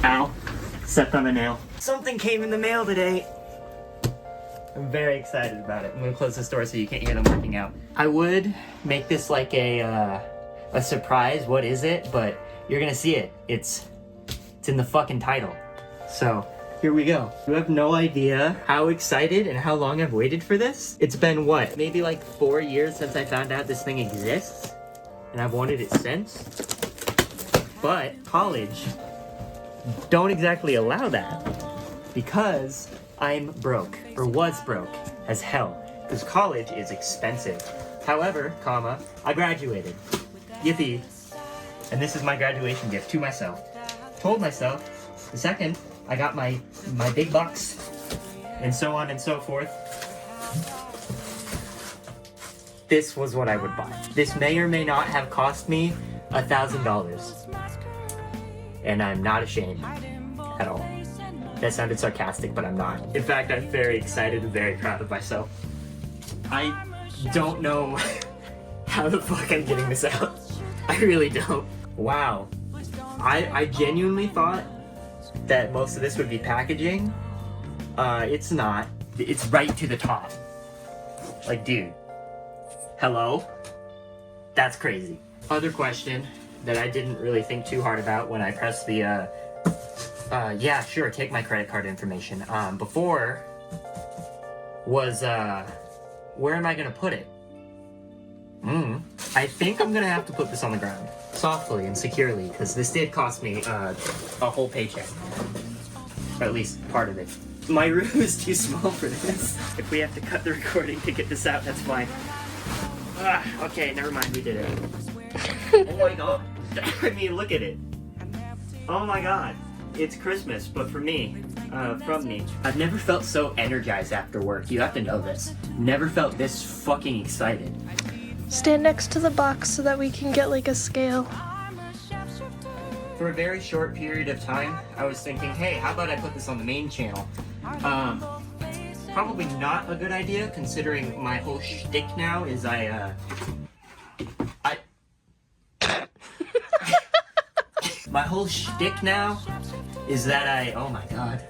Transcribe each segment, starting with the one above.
Ow. Stepped on a nail. Something came in the mail today. I'm very excited about it. I'm gonna close this door so you can't hear them working out. I would make this like a surprise, what is it? But you're gonna see it. It's in the fucking title. So, here we go. You have no idea how excited and how long I've waited for this. It's been what? Maybe like 4 years since I found out this thing exists. And I've wanted it since. But college don't exactly allow that. Because I'm broke, or was broke, as hell. Because college is expensive. However, comma, I graduated. Yippee. And this is my graduation gift to myself. Told myself, the second I got my big bucks, and so on and so forth, this was what I would buy. This may or may not have cost me $1,000. And I'm not ashamed at all. That sounded sarcastic, but I'm not. In fact, I'm very excited and very proud of myself. I don't know how the fuck I'm getting this out. I really don't. Wow. I genuinely thought that most of this would be packaging. It's not. It's right to the top. Like, dude. Hello? That's crazy. Other question that I didn't really think too hard about when I pressed the, yeah, sure, take my credit card information. Before was, where am I gonna put it? I think I'm gonna have to put this on the ground. Softly and securely, because this did cost me, a whole paycheck. Or at least part of it. My room is too small for this. If we have to cut the recording to get this out, that's fine. Okay, never mind, we did it. Oh my god. I mean, look at it. Oh my god. It's Christmas, but for me, from me. I've never felt so energized after work. You have to know this. Never felt this fucking excited. Stand next to the box so that we can get like a scale. For a very short period of time, I was thinking, hey, how about I put this on the main channel? Probably not a good idea, considering my whole shtick now is my whole shtick now is that oh my god,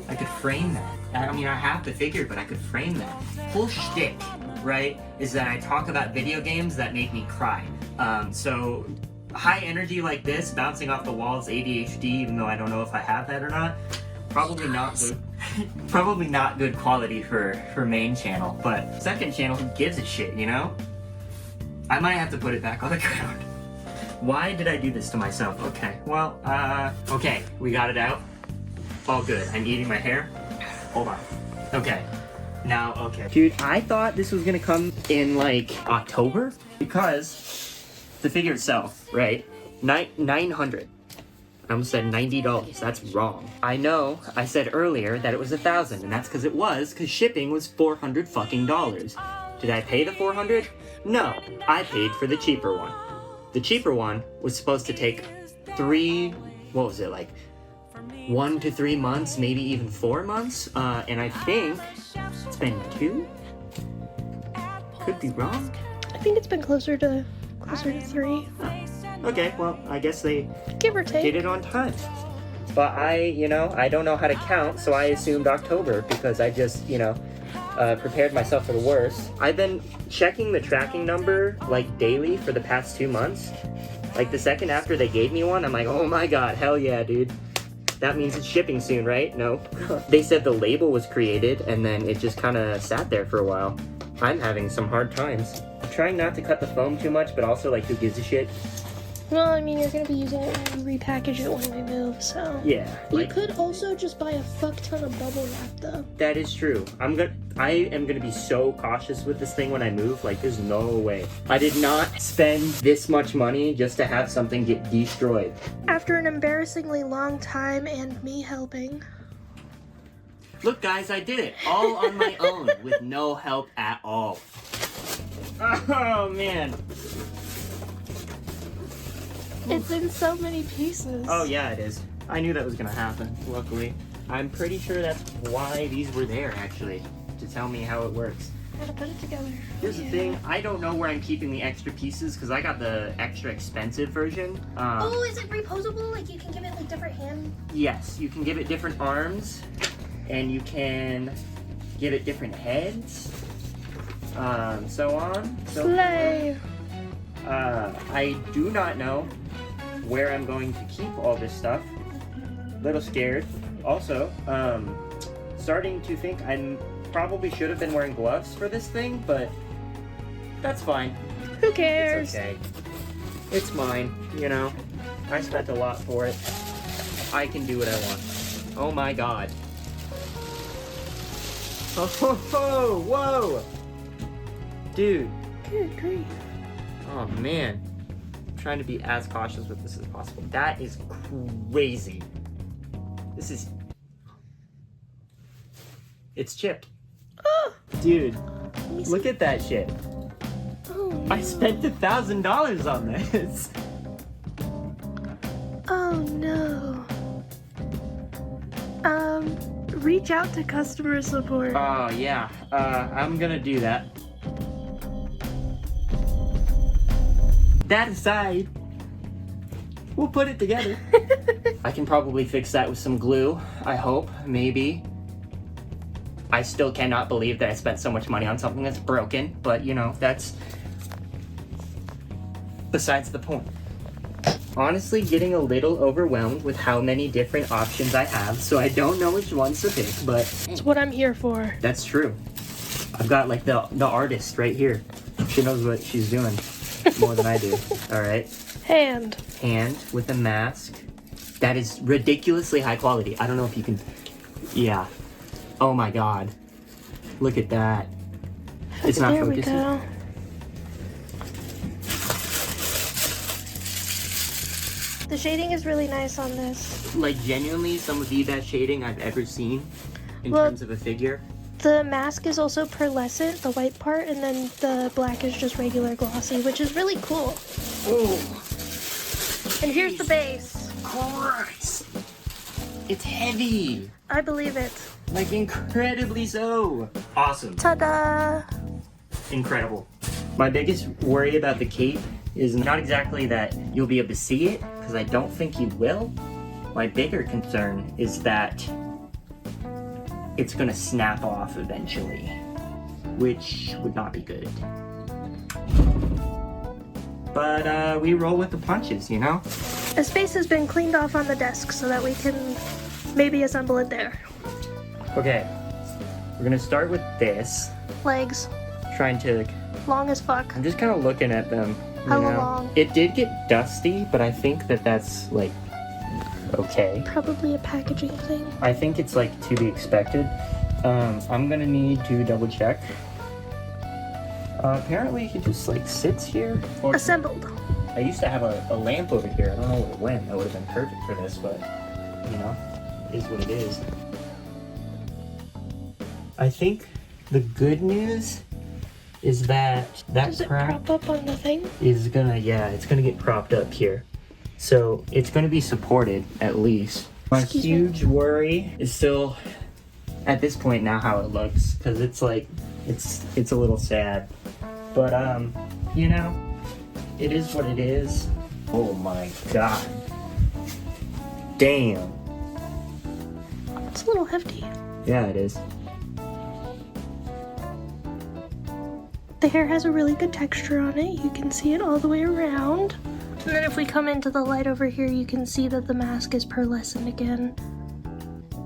I could frame that. I mean, I have the figure, but I could frame that. Whole shtick, right, is that I talk about video games that make me cry. So high energy like this, bouncing off the walls, ADHD, even though I don't know if I have that or not, probably not good. Probably not good quality for main channel, but second channel, who gives a shit, you know? I might have to put it back on the ground. Why did I do this to myself? Okay, well, okay, we got it out. All good. I'm eating my hair. Hold on. Okay. Now, okay. Dude, I thought this was gonna come in, like, October, because the figure itself, right? 900. I almost said $90. That's wrong. I know I said earlier that it was $1,000, and that's because shipping was $400 fucking dollars. Did I pay the $400? No, I paid for the cheaper one. The cheaper one was supposed to take 1 to 3 months, maybe even 4 months, and I think it's been 2? Could be wrong. I think it's been closer to 3. Okay, well, I guess they give or take did it on time. But I don't know how to count, so I assumed October because I just, prepared myself for the worst. I've been checking the tracking number, like, daily for the past 2 months. Like, the second after they gave me one, I'm like, oh my god, hell yeah, dude. That means it's shipping soon, right? No. They said the label was created, and then it just kind of sat there for a while. I'm having some hard times. I'm trying not to cut the foam too much, but also, like, who gives a shit? Well, I mean, you're gonna be using it when we repackage it when we move, so... Yeah. You could also just buy a fuck ton of bubble wrap, though. That is true. I am gonna be so cautious with this thing when I move, like, there's no way. I did not spend this much money just to have something get destroyed. After an embarrassingly long time and me helping. Look, guys, I did it all on my own with no help at all. Oh, man. It's in so many pieces. Oh, yeah, it is. I knew that was gonna happen, luckily. I'm pretty sure that's why these were there, actually, to tell me how it works. Gotta put it together. Here's the thing, I don't know where I'm keeping the extra pieces because I got the extra expensive version. Oh, is it reposable? Like you can give it like different hand? Yes, you can give it different arms and you can give it different heads. So on. So Slay! I do not know where I'm going to keep all this stuff. Little scared. Also, starting to think I probably should have been wearing gloves for this thing, but that's fine. Who cares? It's okay. It's mine, you know. I spent a lot for it. I can do what I want. Oh my god. Oh, ho, ho, whoa! Dude. Good grief. Oh man. I'm trying to be as cautious with this as possible. That is crazy. This is... It's chipped. Oh! Dude, look at that shit. Oh, no. I spent $1,000 on this. Oh no. Reach out to customer support. Oh yeah, I'm gonna do that. That aside, we'll put it together. I can probably fix that with some glue, I hope, maybe. I still cannot believe that I spent so much money on something that's broken, but you know, that's besides the point. Honestly, getting a little overwhelmed with how many different options I have, so I don't know which ones to pick, but... That's what I'm here for. That's true. I've got like the artist right here. She knows what she's doing more than I do. All right. Hand with a mask. That is ridiculously high quality. I don't know if you can... Yeah. Oh my god. Look at that. It's not there focusing. We go. The shading is really nice on this. Like genuinely some of the best shading I've ever seen in Well, terms of a figure. The mask is also pearlescent, the white part, and then the black is just regular glossy, which is really cool. Oh. And here's the base. Christ. It's heavy. I believe it. Like incredibly so. Awesome. Ta-da! Incredible. My biggest worry about the cape is not exactly that you'll be able to see it, because I don't think you will. My bigger concern is that it's gonna snap off eventually, which would not be good. But we roll with the punches, you know? A space has been cleaned off on the desk so that we can maybe assemble it there. Okay, we're gonna start with this. Legs, Trying to, long as fuck. I'm just kind of looking at them. You How know? long? It did get dusty, but I think that that's like okay. Probably a packaging thing. I think it's like to be expected. I'm gonna need to double check. Apparently he just like sits here. Or Assembled. I used to have a lamp over here. I don't know where it went. That would have been perfect for this, but you know, it is what it is. I think the good news is that Does it crap prop up on the thing? is gonna, yeah, it's gonna get propped up here. So it's gonna be supported at least. My Excuse me. huge worry is still at this point now how it looks, because it's like it's a little sad. But you know, it is what it is. Oh my god. Damn. It's a little hefty. Yeah, it is. The hair has a really good texture on it. You can see it all the way around. And then if we come into the light over here, you can see that the mask is pearlescent again.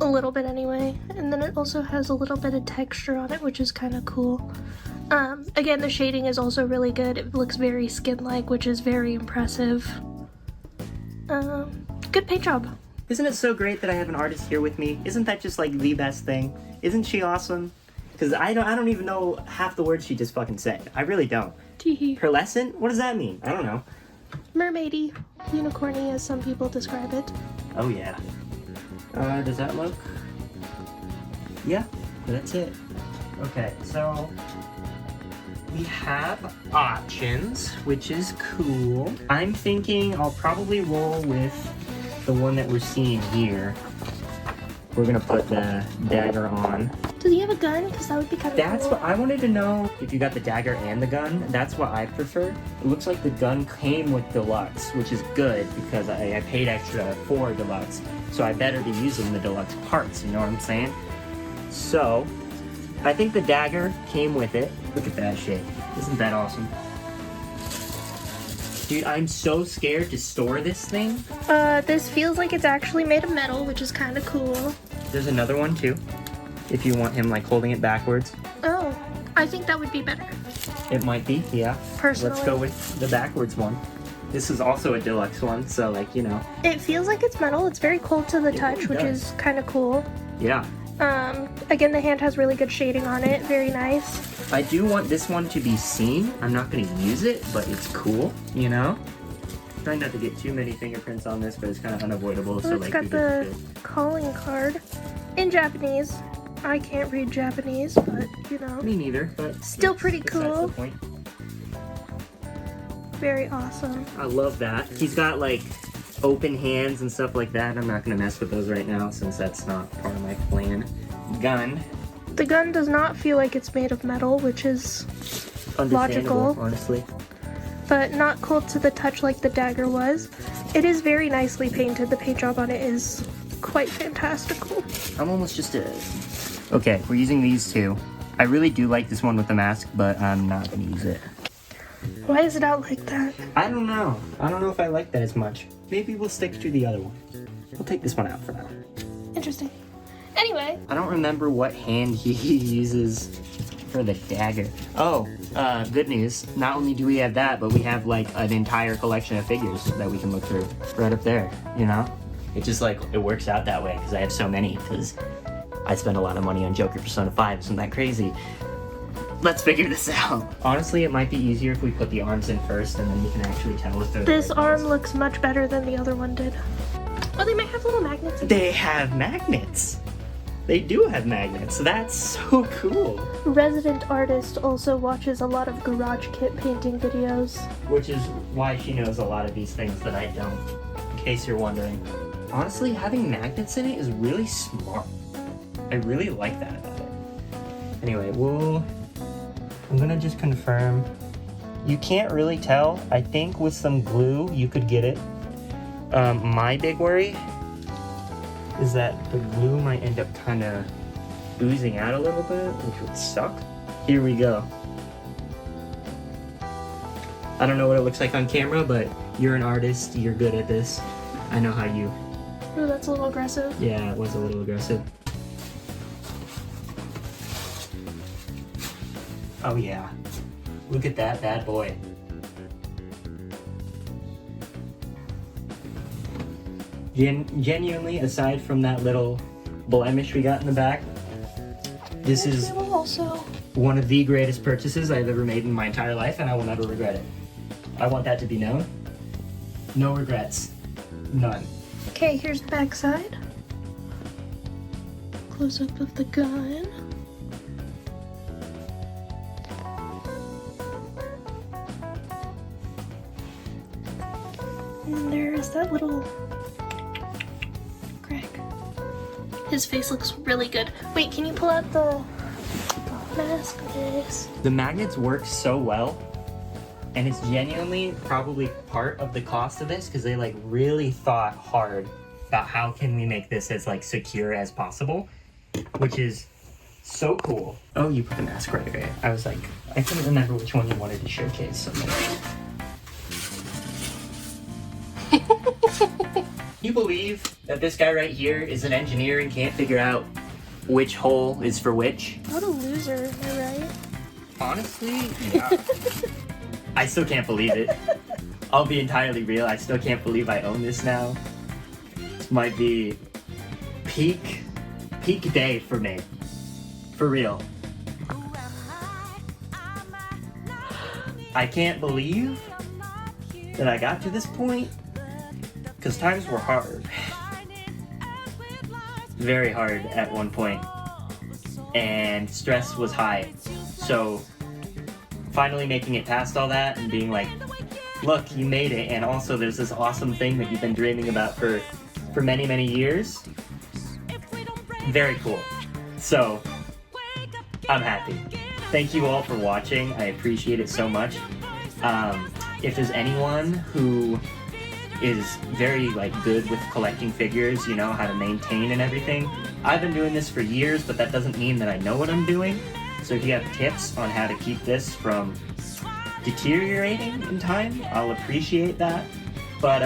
A little bit anyway. And then it also has a little bit of texture on it, which is kind of cool. Again, the shading is also really good. It looks very skin-like, which is very impressive. Good paint job. Isn't it so great that I have an artist here with me? Isn't that just like the best thing? Isn't she awesome? Because I don't even know half the words she just fucking said. I really don't. Teehee. Pearlescent? What does that mean? I don't know. Mermaidy. Unicorny, as some people describe it. Oh yeah. Does that look? Yeah, that's it. Okay, so we have options, which is cool. I'm thinking I'll probably roll with the one that we're seeing here. We're gonna put the dagger on. Does he have a gun? Because that would be kind of That's cool. what I wanted to know, if you got the dagger and the gun. That's what I prefer. It looks like the gun came with deluxe, which is good because I paid extra for deluxe. So I better be using the deluxe parts, you know what I'm saying? So, I think the dagger came with it. Look at that shit. Isn't that awesome? Dude, I'm so scared to store this thing. This feels like it's actually made of metal, which is kind of cool. There's another one too, if you want him like holding it backwards. Oh, I think that would be better. It might be, yeah. Personally. Let's go with the backwards one. This is also a deluxe one, so like, you know. It feels like it's metal. It's very cold to the touch, really which does. is kind of cool. Yeah. Again, the hand has really good shading on it. Very nice. I do want this one to be seen. I'm not going to use it, but it's cool, you know? Trying not to get too many fingerprints on this, but it's kind of unavoidable. So It's like, got we the get calling card in Japanese. I can't read Japanese, but you know. me neither, but Still pretty besides cool. the point. Very awesome. I love that. He's got like open hands and stuff like that. I'm not going to mess with those right now since that's not part of my plan. Gun. The gun does not feel like it's made of metal, which is Understandable, logical. honestly. but not cold to the touch like the dagger was. It is very nicely painted. The paint job on it is quite fantastical. I'm almost just a... Okay, we're using these two. I really do like this one with the mask, but I'm not gonna use it. Why is it out like that? I don't know. I don't know if I like that as much. Maybe we'll stick to the other one. We'll take this one out for now. Interesting. Anyway. I don't remember what hand he uses for the dagger. Oh, good news. Not only do we have that, but we have like an entire collection of figures that we can look through right up there, you know? It just like, it works out that way because I have so many because I spend a lot of money on Joker Persona 5. Isn't that crazy? Let's figure this out. Honestly, it might be easier if we put the arms in first and then you can actually tell if they're This the arm ones. looks much better than the other one did. Oh, they might have little magnets. They have magnets. They do have magnets. That's so cool. Resident artist also watches a lot of garage kit painting videos. Which is why she knows a lot of these things that I don't, in case you're wondering. Honestly, having magnets in it is really smart. I really like that about it. Anyway, I'm gonna just confirm. You can't really tell. I think with some glue, you could get it. My big worry is that the glue might end up kind of oozing out a little bit, which would suck. Here we go. I don't know what it looks like on camera, but you're an artist, you're good at this. I know how you... Ooh, that's a little aggressive. Yeah, it was a little aggressive. Oh yeah. Look at that bad boy. Genuinely, aside from that little blemish we got in the back, this is Also, one of the greatest purchases I've ever made in my entire life, and I will never regret it. I want that to be known. No regrets. None. okay, here's the back side. Close up of the gun. And there is that little crack. His face looks really good. Wait, can you pull out the mask? This. The magnets work so well, and it's genuinely probably part of the cost of this, because they like really thought hard about how can we make this as like secure as possible, which is so cool. Oh, you put the mask right away. I was like, I couldn't remember which one you wanted to showcase. So you believe that this guy right here is an engineer and can't figure out which hole is for which? What a loser, am I right? Honestly, yeah. I still can't believe it. I'll be entirely real, I still can't believe I own this now. This might be peak day for me. For real. I can't believe that I got to this point, because times were hard. Very hard at one point. And stress was high. So finally making it past all that and being like, look, you made it, and also there's this awesome thing that you've been dreaming about for many, many years. Very cool. So I'm happy. Thank you all for watching. I appreciate it so much. If there's anyone who is very good with collecting figures, you know, how to maintain and everything, I've been doing this for years, but that doesn't mean that I know what I'm doing. So if you have tips on how to keep this from deteriorating in time, I'll appreciate that. But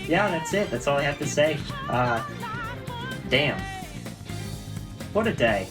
yeah, that's it. That's all I have to say. Damn. What a day.